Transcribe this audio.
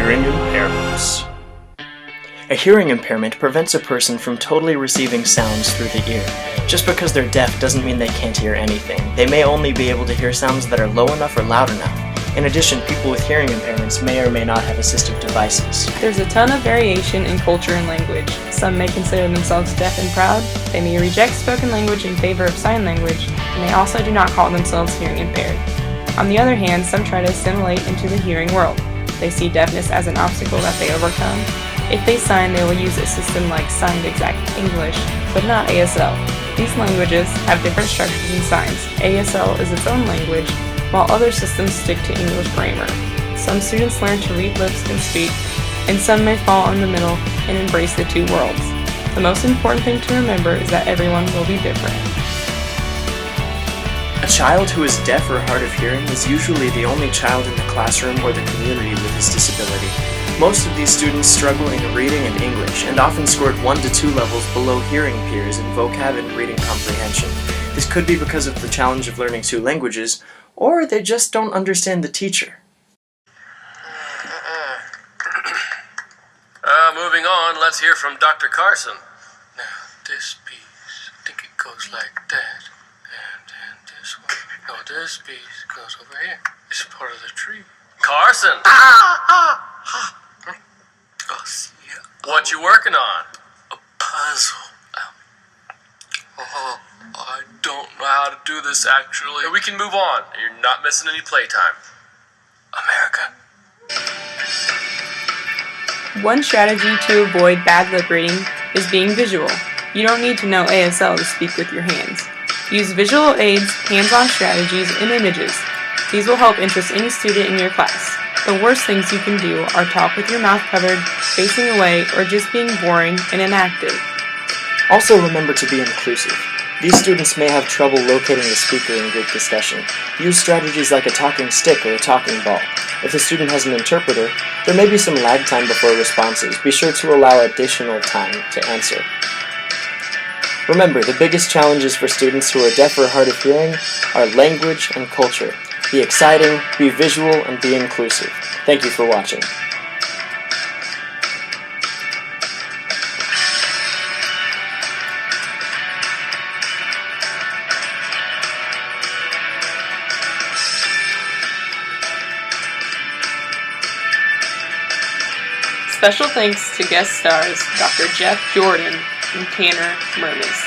Hearing Impairments. A hearing impairment prevents a person from totally receiving sounds through the ear. Just because they're deaf doesn't mean they can't hear anything. They may only be able to hear sounds that are low enough or loud enough. In addition, people with hearing impairments may or may not have assistive devices. There's a ton of variation in culture and language. Some may consider themselves deaf and proud, they may reject spoken language in favor of sign language, and they also do not call themselves hearing impaired. On the other hand, some try to assimilate into the hearing world. They see deafness as an obstacle that they overcome. If they sign, they will use a system like Signed Exact English, but not ASL. These languages have different structures and signs. ASL is its own language, while other systems stick to English grammar. Some students learn to read lips and speak, and some may fall in the middle and embrace the two worlds. The most important thing to remember is that everyone will be different. A child who is deaf or hard of hearing is usually the only child in the classroom or the community with this disability. Most of these students struggle in reading and English, and often scored 1 to 2 levels below hearing peers in vocab and reading comprehension. This could be because of the challenge of learning 2 languages, or they just don't understand the teacher. Moving on, let's hear from Dr. Carson. Now, this piece, I think it goes like that, and this one. No, this piece goes over here. It's part of the tree. Carson! Oh, see, What you working on? a puzzle. I don't know how to do this, actually. We can move on. You're not missing any playtime. America. One strategy to avoid bad lip reading is being visual. You don't need to know ASL to speak with your hands. Use visual aids, hands-on strategies, and images. These will help interest any student in your class. The worst things you can do are talk with your mouth covered, facing away, or just being boring and inactive. Also remember to be inclusive. These students may have trouble locating the speaker in group discussion. Use strategies like a talking stick or a talking ball. If the student has an interpreter, there may be some lag time before responses. Be sure to allow additional time to answer. Remember, the biggest challenges for students who are deaf or hard of hearing are language and culture. Be exciting, be visual, and be inclusive. Thank you for watching. Special thanks to guest stars Dr. Jeff Jordan and Tanner Mermis.